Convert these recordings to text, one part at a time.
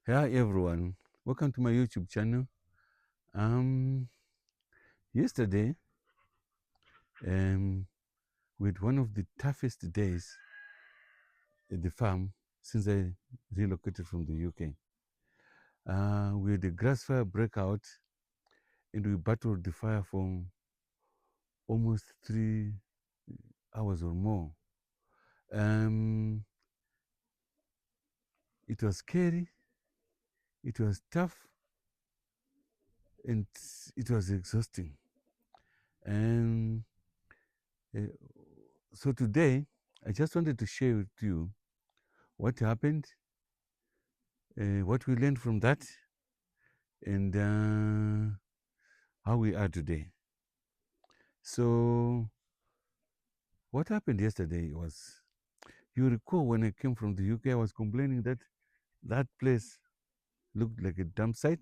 Hi everyone, welcome to my YouTube channel. Um, Yesterday, um, with one of the toughest days at the farm since I relocated from the UK. We had a grass fire breakout, and we battled the fire for almost 3 hours or more. Um, it was scary, it was tough, and it was exhausting. And uh, so today, I just wanted to share with you what happened, what we learned from that, and how we are today. So, what happened yesterday was, you recall when I came from the UK, I was complaining that that place looked like a dump site.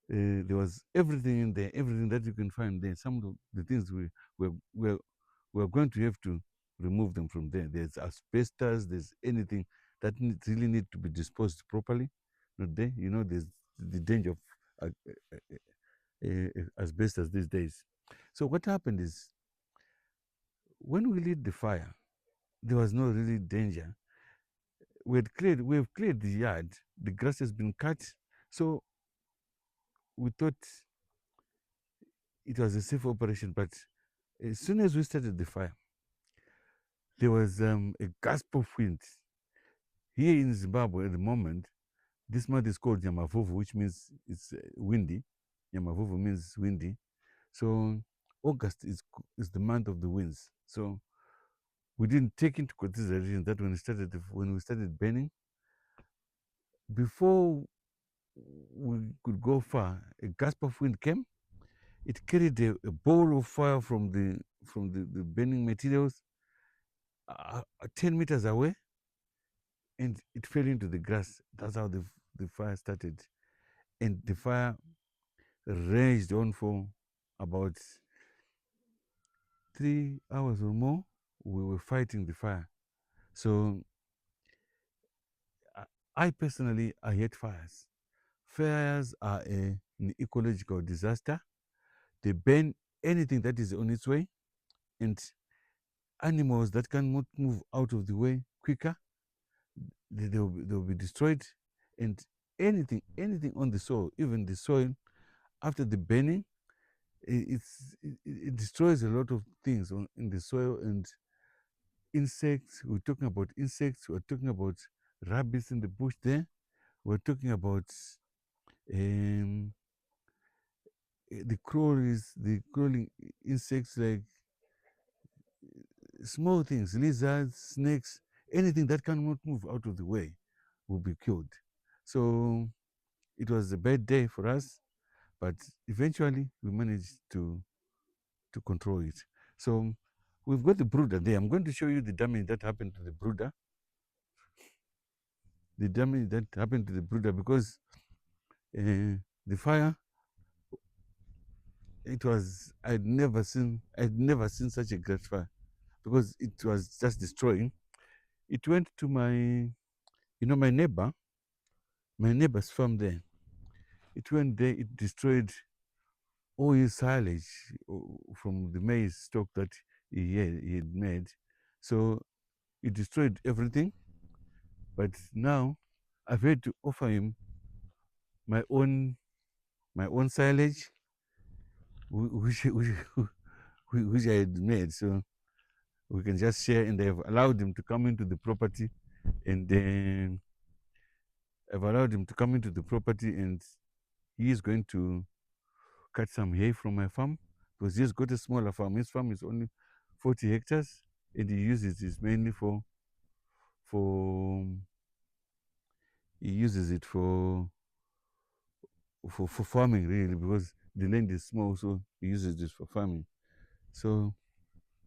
There was everything in there, everything that you can find there. Some of the things we're going to have to remove them from there. There's asbestos, there's anything that really need to be disposed properly. Not there, there's the danger of uh, asbestos these days. So what happened is, when we lit the fire, there was no really danger. We've cleared the yard. The grass has been cut, so we thought it was a safe operation. But as soon as we started the fire, there was a gust of wind. Here in Zimbabwe at the moment, this month is called Nyamavuvu, which means it's windy. Nyamavuvu means windy. So August is the month of the winds. So we didn't take into consideration that when we started burning, before we could go far, a gust of wind came. It carried a ball of fire from the burning materials 10 meters away, and it fell into the grass. That's how the fire started. And the fire raged on for about 3 hours or more. We were fighting the fire. So I personally, I hate fires. Fires are an ecological disaster. They burn anything that is on its way, and animals that cannot move out of the way quicker, they'll be destroyed. And anything on the soil, even the soil after the burning, it destroys a lot of things in the soil. And insects, we're talking about insects, we're talking about rabbits in the bush there, we're talking about um, the crawling insects, like small things, lizards, snakes, anything that cannot move out of the way will be killed. So it was a bad day for us, but eventually we managed to control it. So we've got the brooder there. I'm going to show you the damage that happened to the brooder. The damage that happened to the brooder, because the fire, it was I'd never seen such a great fire, because it was just destroying. It went to my neighbor's farm there. It went there, it destroyed all his silage from the maize stock that he had made. So it destroyed everything. But now I've had to offer him my own my own silage, which I had made. So we can just share, and I've allowed him to come into the property, and then I've allowed him to come into the property, and he is going to cut some hay from my farm, because he's got a smaller farm. His farm is only 40 hectares, and he uses it mainly for he uses it for farming, really, because the land is small, so he uses this for farming. So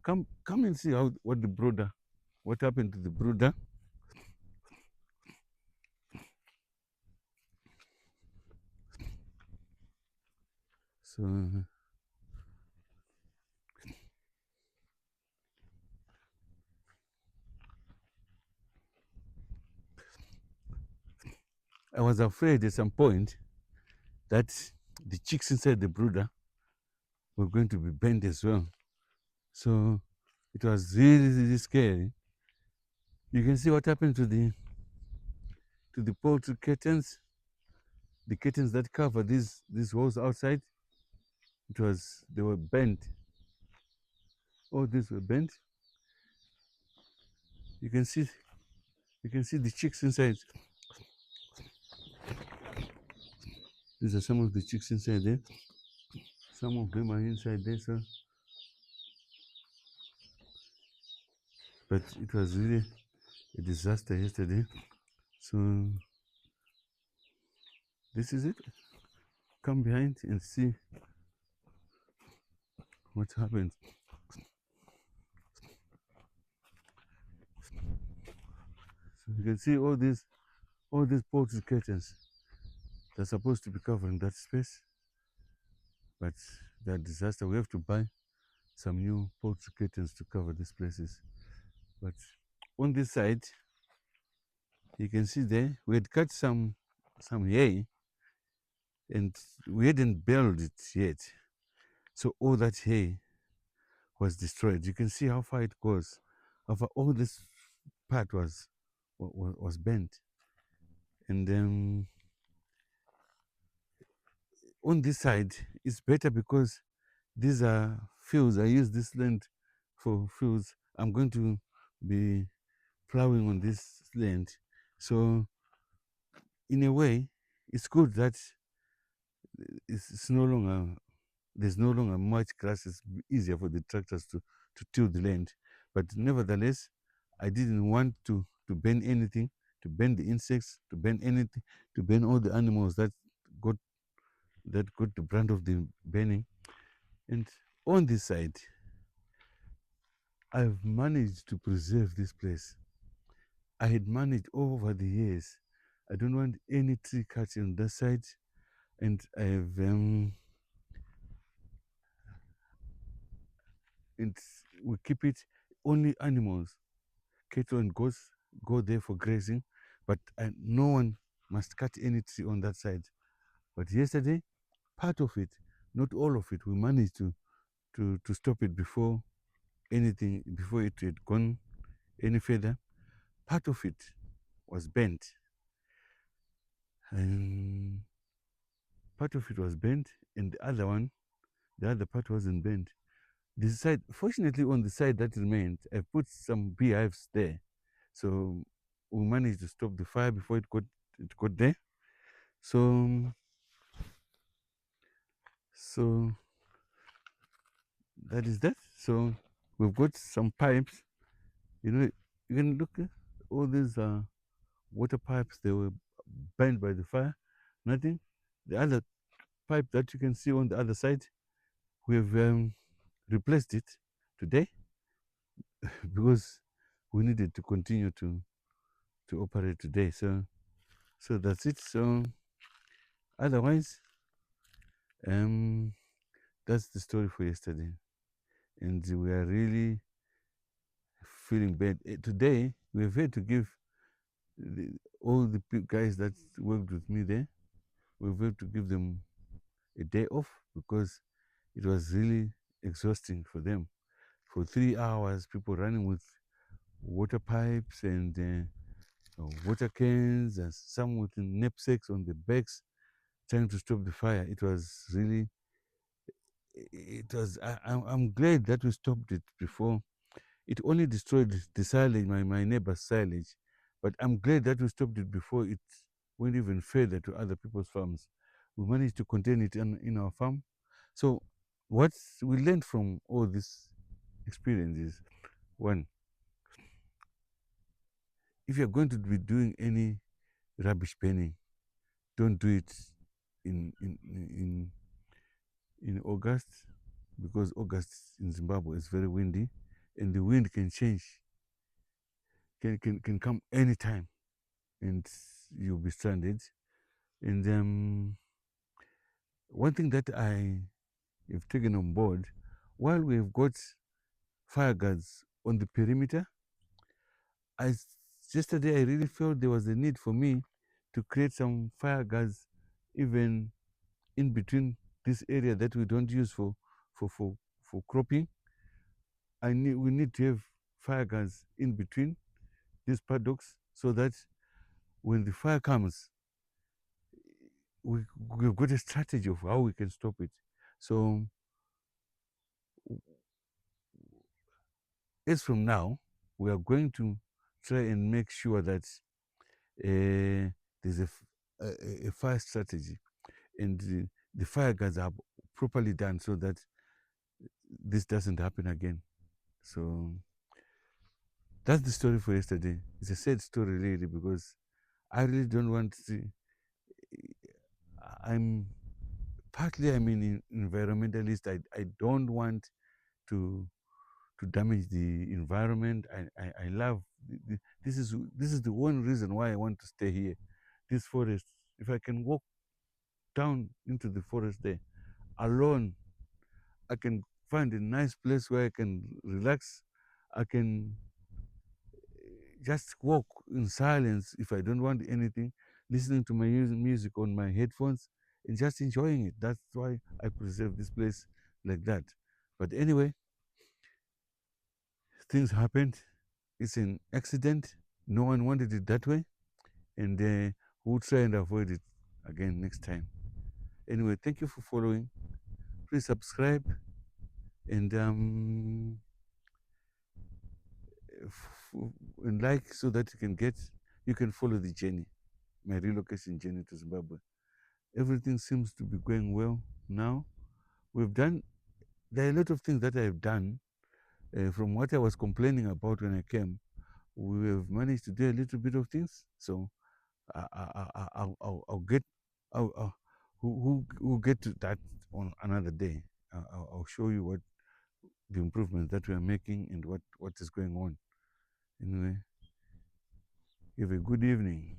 come and see what happened to the brooder. So I was afraid at some point that the chicks inside the brooder were going to be bent as well. So it was really, really scary. You can see what happened to the poultry curtains, the curtains that cover these walls outside. They were bent. All these were bent. You can see the chicks inside. These are some of the chicks inside there. Some of them are inside there, so but it was really a disaster yesterday. So this is it. Come behind and see what happened. So you can see all these poultry curtains. They're supposed to be covering that space, but they're disaster. We have to buy some new poultry curtains to cover these places. But on this side, you can see there we had cut some hay, and we hadn't baled it yet. So all that hay was destroyed. You can see how far it goes. How far all this part was bent. And then on this side, it's better because these are fields. I use this land for fields. I'm going to be plowing on this land. So in a way, it's good that it's no longer there's no longer much grass. It's easier for the tractors to till the land. But nevertheless, I didn't want to burn anything, to burn the insects, to burn anything, to burn all the animals got got the brunt of the burning. And on this side, I've managed to preserve this place. I had managed over the years. I don't want any tree cut on that side, and and we keep it only animals, cattle and goats go there for grazing, but no one must cut any tree on that side. But yesterday, part of it, not all of it, we managed to stop it before it had gone any further. Part of it was bent, and part of it was bent, and the other part wasn't bent. This side, fortunately, on the side that remained, I put some beehives there, so we managed to stop the fire before it got there. So so that is that. So we've got some pipes. You can look at all these water pipes. They were burned by the fire. Nothing. The other pipe that you can see on the other side, we've replaced it today because we needed to continue to operate today. So that's it. So otherwise, um, that's the story for yesterday, and we are really feeling bad. Today we've had to give the, all the guys that worked with me there, we've had to give them a day off because it was really exhausting for them. For 3 hours, people running with water pipes and water cans, and some with knapsacks on the backs, trying to stop the fire. It was really, it was. I'm glad that we stopped it before. It only destroyed the silage, my neighbor's silage, but I'm glad that we stopped it before it went even further to other people's farms. We managed to contain it in our farm. So, what we learned from all this experience is, one, if you're going to be doing any rubbish burning, don't do it in in in in August, because August in Zimbabwe is very windy, and the wind can change, can come anytime, and you'll be stranded. And one thing that I have taken on board, while we've got fire guards on the perimeter, I yesterday I really felt there was a need for me to create some fire guards even in between this area that we don't use for for, for cropping. We need to have fire guards in between these paddocks so that when the fire comes, we've got a strategy of how we can stop it. So as from now, we are going to try and make sure that there's a fire strategy and the fire guards are properly done so that this doesn't happen again. So that's the story for yesterday. It's a sad story, really, because I really don't want to. I'm I'm an environmentalist. I don't want to damage the environment. I love this is the one reason why I want to stay here. This forest. If I can walk down into the forest there alone, I can find a nice place where I can relax. I can just walk in silence if I don't want anything, listening to my music on my headphones and just enjoying it. That's why I preserve this place like that. But anyway, things happened. It's an accident. No one wanted it that way. And we'll try and avoid it again next time. Anyway, thank you for following. Please subscribe and and like so that you can follow the journey, my relocation journey to Zimbabwe. Everything seems to be going well now. We've done, there are a lot of things that I've done from what I was complaining about when I came. We have managed to do a little bit of things. So I'll get, we'll get to that on another day. I'll show you what the improvements that we are making and what is going on. Anyway, have a good evening.